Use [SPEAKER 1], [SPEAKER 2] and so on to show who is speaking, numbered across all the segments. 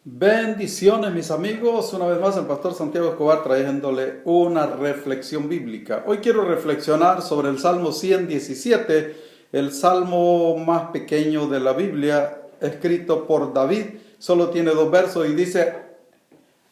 [SPEAKER 1] Bendiciones mis amigos, una vez más el pastor Santiago Escobar trayéndole una reflexión bíblica. Hoy quiero reflexionar sobre el Salmo 117, el salmo más pequeño de la Biblia, escrito por David. Solo tiene 2 versos y dice: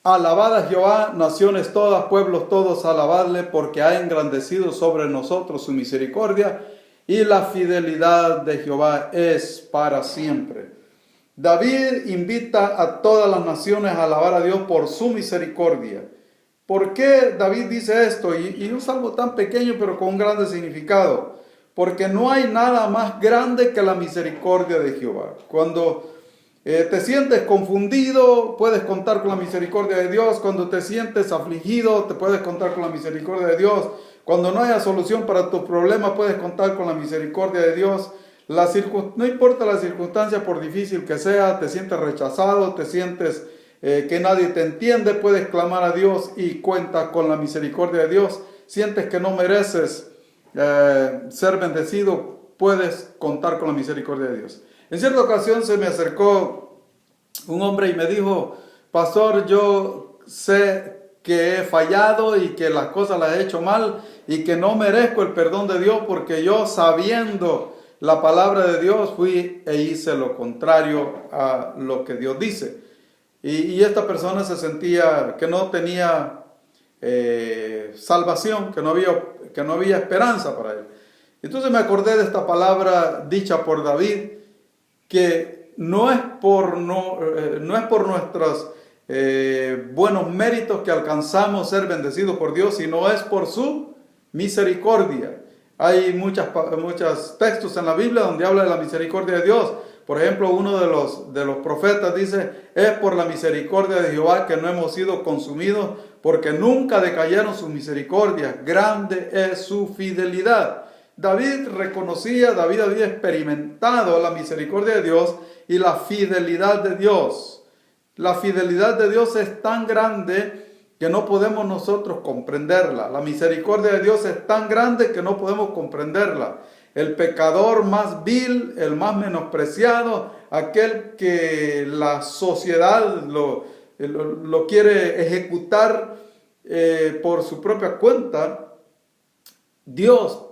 [SPEAKER 1] Alabad a Jehová, naciones todas, pueblos todos, alabadle, porque ha engrandecido sobre nosotros su misericordia, y la fidelidad de Jehová es para siempre. David invita a todas las naciones a alabar a Dios por su misericordia. ¿Por qué David dice esto? Y un salmo tan pequeño pero con un grande significado. Porque no hay nada más grande que la misericordia de Jehová. Cuando te sientes confundido, puedes contar con la misericordia de Dios. Cuando te sientes afligido, te puedes contar con la misericordia de Dios. Cuando no haya solución para tu problema, puedes contar con la misericordia de Dios. No importa la circunstancia, por difícil que sea, te sientes rechazado, te sientes que nadie te entiende, puedes clamar a Dios y cuenta con la misericordia de Dios. Sientes que no mereces ser bendecido, puedes contar con la misericordia de Dios. En cierta ocasión se me acercó un hombre y me dijo: pastor, yo sé que he fallado y que las cosas las he hecho mal y que no merezco el perdón de Dios, porque yo, sabiendo la palabra de Dios, fui e hice lo contrario a lo que Dios dice. Y esta persona se sentía que no tenía salvación, que no había esperanza para él. Entonces me acordé de esta palabra dicha por David, que no es por nuestros buenos méritos que alcanzamos ser bendecidos por Dios, sino es por su misericordia. Hay muchos textos en la Biblia donde habla de la misericordia de Dios. Por ejemplo, uno de los profetas dice: es por la misericordia de Jehová que no hemos sido consumidos, porque nunca decayeron sus misericordias. Grande es su fidelidad. David había experimentado la misericordia de Dios y la fidelidad de Dios. La fidelidad de Dios es tan grande que no podemos nosotros comprenderla. La misericordia de Dios es tan grande que no podemos comprenderla. El pecador más vil, el más menospreciado, aquel que la sociedad lo quiere ejecutar por su propia cuenta, Dios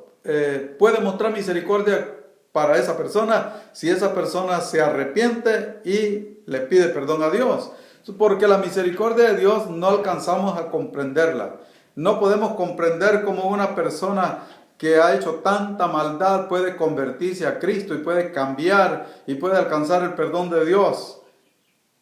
[SPEAKER 1] puede mostrar misericordia para esa persona si esa persona se arrepiente y le pide perdón a Dios. Porque la misericordia de Dios no alcanzamos a comprenderla. No podemos comprender cómo una persona que ha hecho tanta maldad puede convertirse a Cristo y puede cambiar y puede alcanzar el perdón de Dios.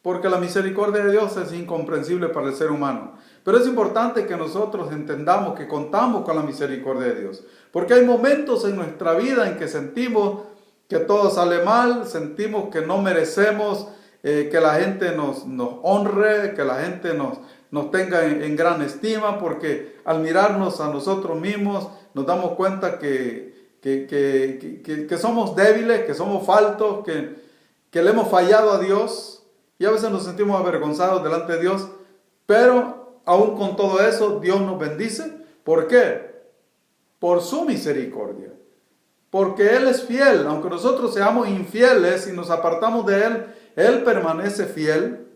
[SPEAKER 1] Porque la misericordia de Dios es incomprensible para el ser humano. Pero es importante que nosotros entendamos que contamos con la misericordia de Dios. Porque hay momentos en nuestra vida en que sentimos que todo sale mal, sentimos que no merecemos que la gente nos honre, que la gente nos tenga en gran estima, porque al mirarnos a nosotros mismos nos damos cuenta que somos débiles, que somos faltos, que le hemos fallado a Dios, y a veces nos sentimos avergonzados delante de Dios, pero aún con todo eso Dios nos bendice. ¿Por qué? Por su misericordia. Porque Él es fiel. Aunque nosotros seamos infieles y nos apartamos de Él, Él permanece fiel.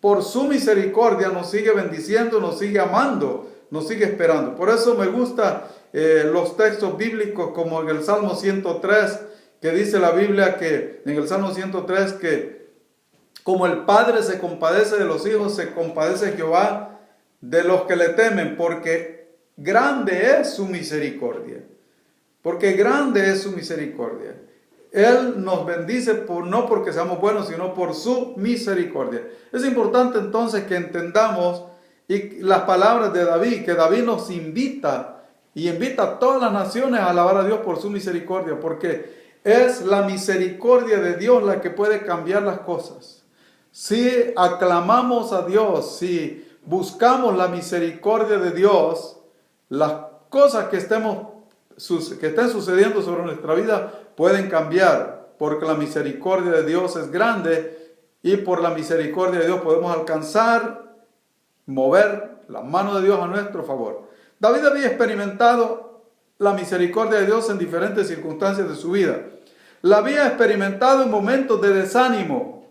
[SPEAKER 1] Por su misericordia nos sigue bendiciendo, nos sigue amando, nos sigue esperando. Por eso me gustan los textos bíblicos, como en el Salmo 103, que dice la Biblia que en el Salmo 103 que como el Padre se compadece de los hijos, se compadece Jehová de los que le temen, porque grande es su misericordia. Porque grande es su misericordia. Él nos bendice no porque seamos buenos, sino por su misericordia. Es importante entonces que entendamos las palabras de David, que David nos invita y invita a todas las naciones a alabar a Dios por su misericordia, porque es la misericordia de Dios la que puede cambiar las cosas. Si aclamamos a Dios, si buscamos la misericordia de Dios, las cosas que estén sucediendo sobre nuestra vida pueden cambiar, porque la misericordia de Dios es grande y por la misericordia de Dios podemos alcanzar, mover la mano de Dios a nuestro favor. David había experimentado la misericordia de Dios en diferentes circunstancias de su vida. La había experimentado en momentos de desánimo,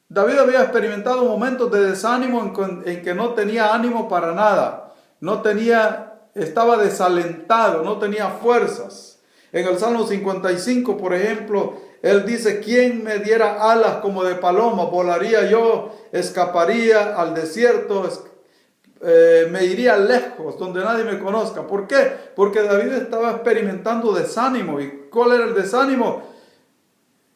[SPEAKER 1] David había experimentado momentos de desánimo en que no tenía ánimo para nada, estaba desalentado, no tenía fuerzas. En el Salmo 55, por ejemplo, él dice: ¿quién me diera alas como de paloma? Volaría yo, escaparía al desierto, me iría lejos, donde nadie me conozca. ¿Por qué? Porque David estaba experimentando desánimo. ¿Y cuál era el desánimo?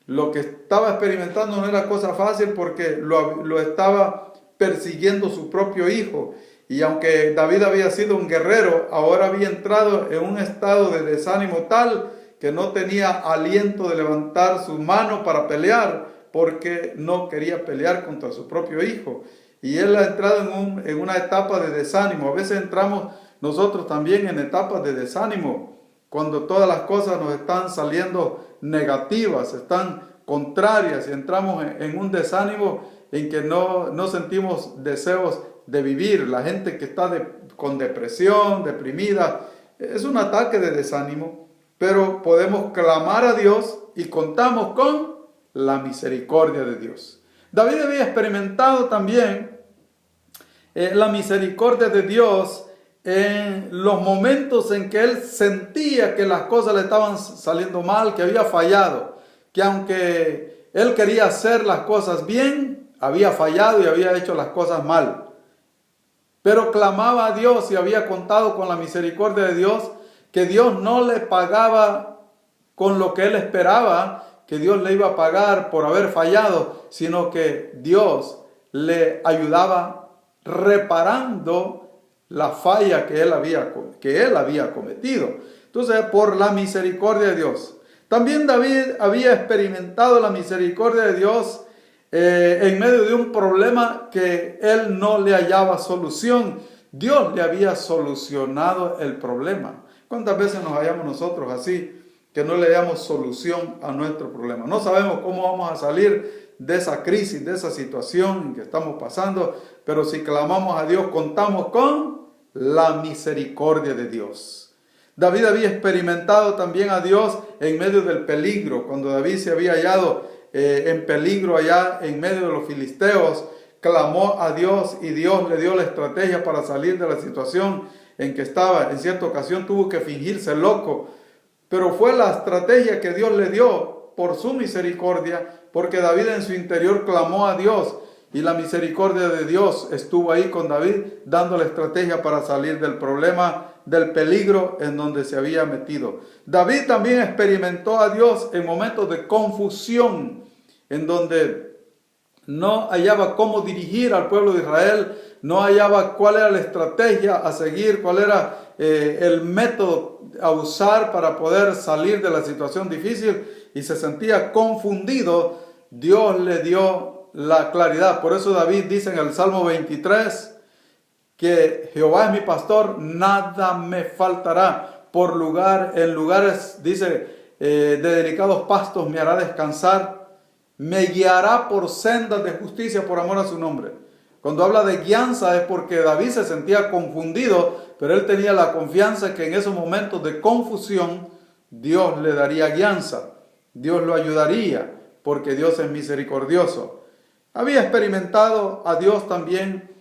[SPEAKER 1] Lo que estaba experimentando no era cosa fácil, porque lo estaba persiguiendo su propio hijo. Y aunque David había sido un guerrero, ahora había entrado en un estado de desánimo tal que no tenía aliento de levantar su mano para pelear, porque no quería pelear contra su propio hijo. Y él ha entrado en una etapa de desánimo. A veces entramos nosotros también en etapas de desánimo, cuando todas las cosas nos están saliendo negativas, están contrarias, y entramos en un desánimo en que no sentimos deseos de vivir. La gente que está con depresión, deprimida, es un ataque de desánimo, pero podemos clamar a Dios y contamos con la misericordia de Dios. David había experimentado también la misericordia de Dios en los momentos en que él sentía que las cosas le estaban saliendo mal, que había fallado, que aunque él quería hacer las cosas bien, había fallado y había hecho las cosas mal. Pero clamaba a Dios y había contado con la misericordia de Dios, que Dios no le pagaba con lo que él esperaba, que Dios le iba a pagar por haber fallado, sino que Dios le ayudaba reparando la falla que él había cometido. Entonces, por la misericordia de Dios. También David había experimentado la misericordia de Dios en medio de un problema que él no le hallaba solución. Dios le había solucionado el problema. ¿Cuántas veces nos hallamos nosotros así, que no le damos solución a nuestro problema? No sabemos cómo vamos a salir de esa crisis, de esa situación en que estamos pasando, pero si clamamos a Dios, contamos con la misericordia de Dios. David había experimentado también a Dios en medio del peligro. Cuando David se había hallado en peligro allá en medio de los filisteos, clamó a Dios y Dios le dio la estrategia para salir de la situación en que estaba. En cierta ocasión tuvo que fingirse loco, pero fue la estrategia que Dios le dio por su misericordia, porque David en su interior clamó a Dios y la misericordia de Dios estuvo ahí con David, dando la estrategia para salir del problema, del peligro en donde se había metido. David también experimentó a Dios en momentos de confusión, en donde no hallaba cómo dirigir al pueblo de Israel, no hallaba cuál era la estrategia a seguir, cuál era el método a usar para poder salir de la situación difícil, y se sentía confundido. Dios le dio la claridad. Por eso David dice en el Salmo 23 que Jehová es mi pastor, nada me faltará. En lugares, dice, de delicados pastos me hará descansar, me guiará por sendas de justicia por amor a su nombre. Cuando habla de guianza es porque David se sentía confundido, pero él tenía la confianza que en esos momentos de confusión Dios le daría guianza, Dios lo ayudaría, porque Dios es misericordioso. Había experimentado a Dios también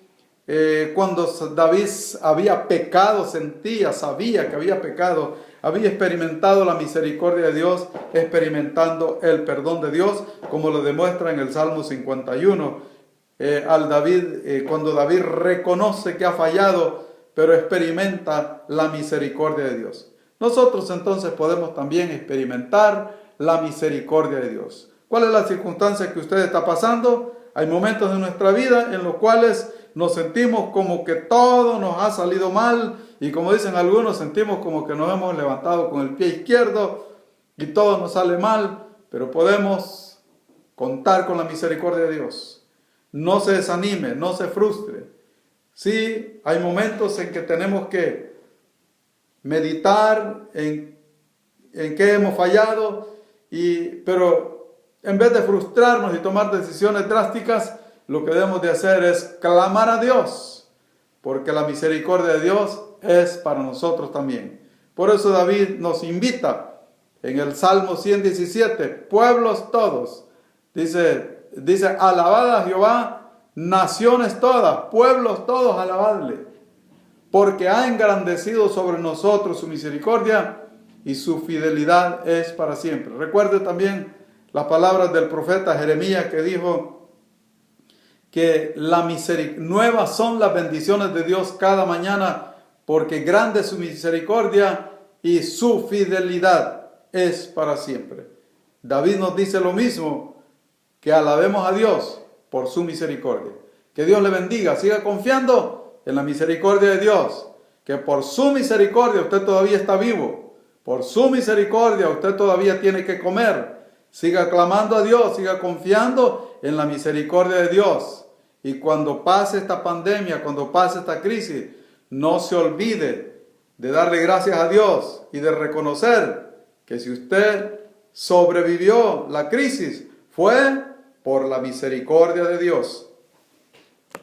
[SPEAKER 1] cuando David había pecado, sabía que había pecado, había experimentado la misericordia de Dios, experimentando el perdón de Dios, como lo demuestra en el Salmo 51. Cuando David reconoce que ha fallado, pero experimenta la misericordia de Dios. Nosotros entonces podemos también experimentar la misericordia de Dios. ¿Cuál es la circunstancia que usted está pasando? Hay momentos de nuestra vida en los cuales nos sentimos como que todo nos ha salido mal, y como dicen algunos, sentimos como que nos hemos levantado con el pie izquierdo y todo nos sale mal, pero podemos contar con la misericordia de Dios. No se desanime, no se frustre. Sí, hay momentos en que tenemos que meditar en qué hemos fallado, pero en vez de frustrarnos y tomar decisiones drásticas, lo que debemos de hacer es clamar a Dios, porque la misericordia de Dios es para nosotros también. Por eso David nos invita en el Salmo 117, pueblos todos, dice, dice, alabad a Jehová, naciones todas, pueblos todos, alabadle, porque ha engrandecido sobre nosotros su misericordia y su fidelidad es para siempre. Recuerde también las palabras del profeta Jeremías que dijo que nuevas son las bendiciones de Dios cada mañana, porque grande es su misericordia y su fidelidad es para siempre. David nos dice lo mismo, que alabemos a Dios por su misericordia. Que Dios le bendiga, siga confiando en la misericordia de Dios, que por su misericordia usted todavía está vivo, por su misericordia usted todavía tiene que comer. Siga clamando a Dios, siga confiando en la misericordia de Dios. Y cuando pase esta pandemia, cuando pase esta crisis, no se olvide de darle gracias a Dios y de reconocer que si usted sobrevivió la crisis, fue por la misericordia de Dios.